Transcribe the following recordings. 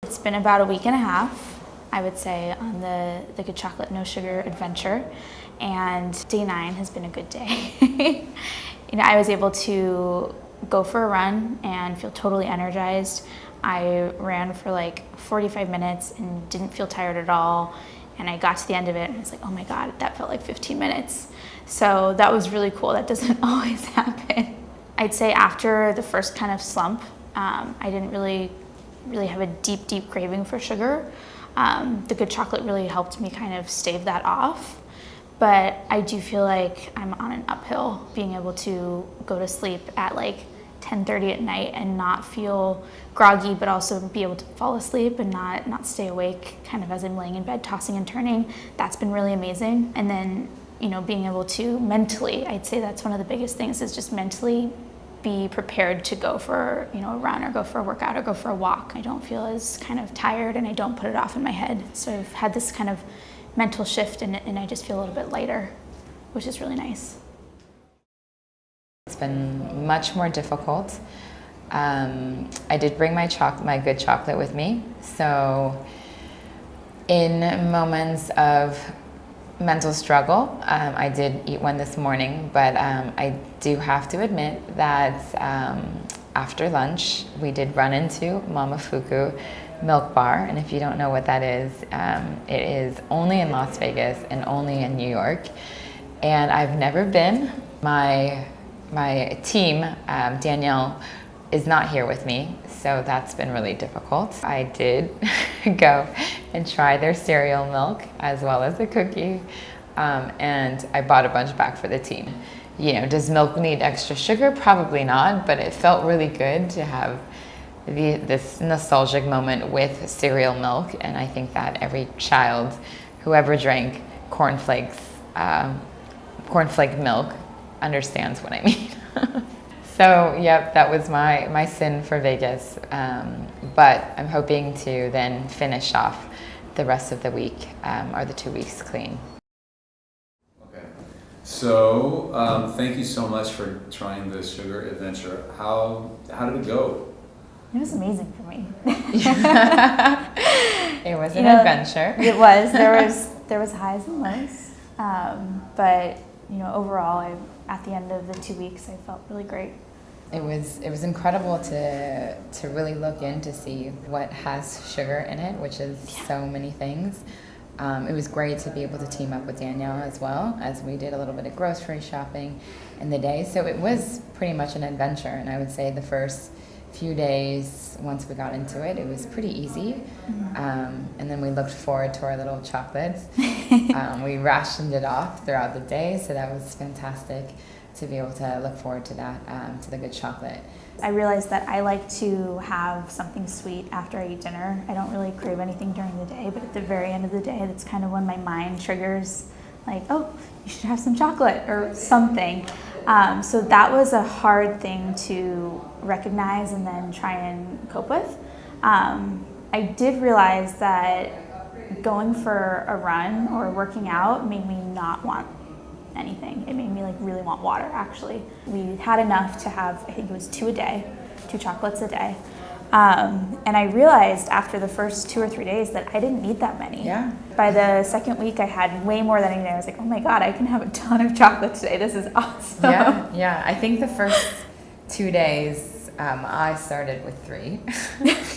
It's been about a week and a half, I would say, on the Good Chocolate No Sugar adventure, and day 9 has been a good day. I was able to go for a run and feel totally energized. I ran for like 45 minutes and didn't feel tired at all. And I got to the end of it and I was like, oh my God, that felt like 15 minutes. So that was really cool. That doesn't always happen. I'd say after the first kind of slump, I didn't really have a deep craving for sugar. The Good Chocolate really helped me kind of stave that off. But I do feel like I'm on an uphill, being able to go to sleep at like 10:30 at night and not feel groggy, but also be able to fall asleep and not stay awake kind of as I'm laying in bed, tossing and turning. That's been really amazing. And then, being able to mentally, I'd say that's one of the biggest things, is just mentally be prepared to go for, a run or go for a workout or go for a walk. I don't feel as kind of tired and I don't put it off in my head. So I've had this kind of mental shift and I just feel a little bit lighter, which is really nice. It's been much more difficult. I did bring my Good Chocolate with me. So in moments of mental struggle, I did eat one this morning, but I do have to admit that after lunch, we did run into Momofuku Milk Bar, and if you don't know what that is, it is only in Las Vegas and only in New York, and I've never been. My team, Danielle, is not here with me, so that's been really difficult. I did go and try their cereal milk as well as the cookie, and I bought a bunch back for the team. Does milk need extra sugar? Probably not, but it felt really good to have this nostalgic moment with cereal milk, and I think that every child who ever drank cornflake milk understands what I mean. So, yep, that was my sin for Vegas, but I'm hoping to then finish off the rest of the week, or the 2 weeks clean. Okay, so thank you so much for trying the sugar adventure. How did it go? It was amazing for me. It was an adventure. It was. There was highs and lows, but overall, at the end of the 2 weeks, I felt really great. It was incredible to really look in to see what has sugar in it, which is so many things. It was great to be able to team up with Danielle as well, as we did a little bit of grocery shopping in the day. So it was pretty much an adventure, and I would say the first few days, once we got into it, it was pretty easy. And then we looked forward to our little chocolates. We rationed it off throughout the day, so that was fantastic to be able to look forward to that, to the Good Chocolate. I realized that I like to have something sweet after I eat dinner. I don't really crave anything during the day, but at the very end of the day, that's kind of when my mind triggers, like, oh, you should have some chocolate or something. So that was a hard thing to recognize and then try and cope with. I did realize that going for a run or working out made me not want anything. It made me really want water, actually. We had enough to have, I think it was 2 chocolates a day. And I realized after the first 2 or 3 days that I didn't need that many. Yeah. By the second week, I had way more than I needed. I was like, oh my God, I can have a ton of chocolate today. This is awesome. Yeah. I think the first 2 days, I started with 3.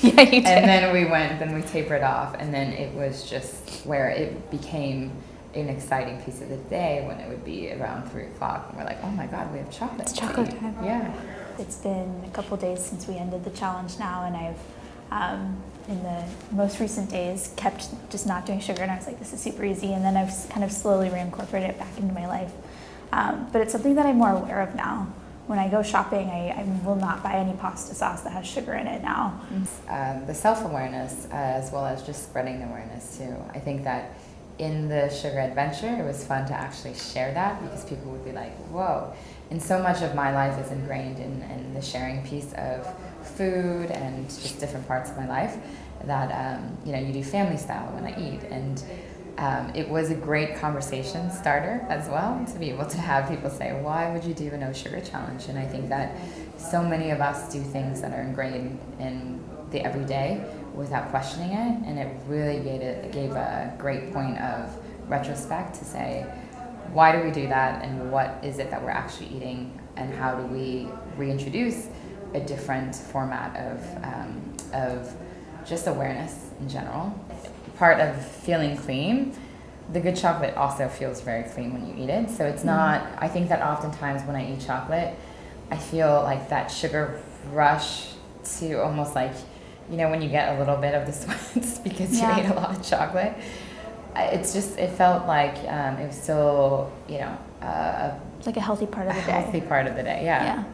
Yeah, you did. And then we tapered off, and then it was just where it became an exciting piece of the day when it would be around 3 o'clock, and we're like, oh my God, we have chocolate. It's chocolate time. Yeah. It's been a couple days since we ended the challenge now, and I've, in the most recent days, kept just not doing sugar, and I was like, this is super easy, and then I've kind of slowly reincorporated it back into my life. But it's something that I'm more aware of now. When I go shopping, I will not buy any pasta sauce that has sugar in it now. The self-awareness, as well as just spreading the awareness too. I think that in the sugar adventure, it was fun to actually share that, because people would be like, whoa. And so much of my life is ingrained in the sharing piece of food and just different parts of my life that, you do family style when I eat. And it was a great conversation starter as well, to be able to have people say, why would you do a no sugar challenge? And I think that so many of us do things that are ingrained in the everyday without questioning it, and it really gave a great point of retrospect to say, why do we do that, and what is it that we're actually eating, and how do we reintroduce a different format of just awareness in general. Part of feeling clean, the good chocolate also feels very clean when you eat it. So it's not, I think that oftentimes when I eat chocolate, I feel like that sugar rush to almost like, you know, when you get a little bit of the sweats because you ate a lot of chocolate. It's just, it felt like it was still, you know, like a healthy part of the day. Healthy part of the day, yeah.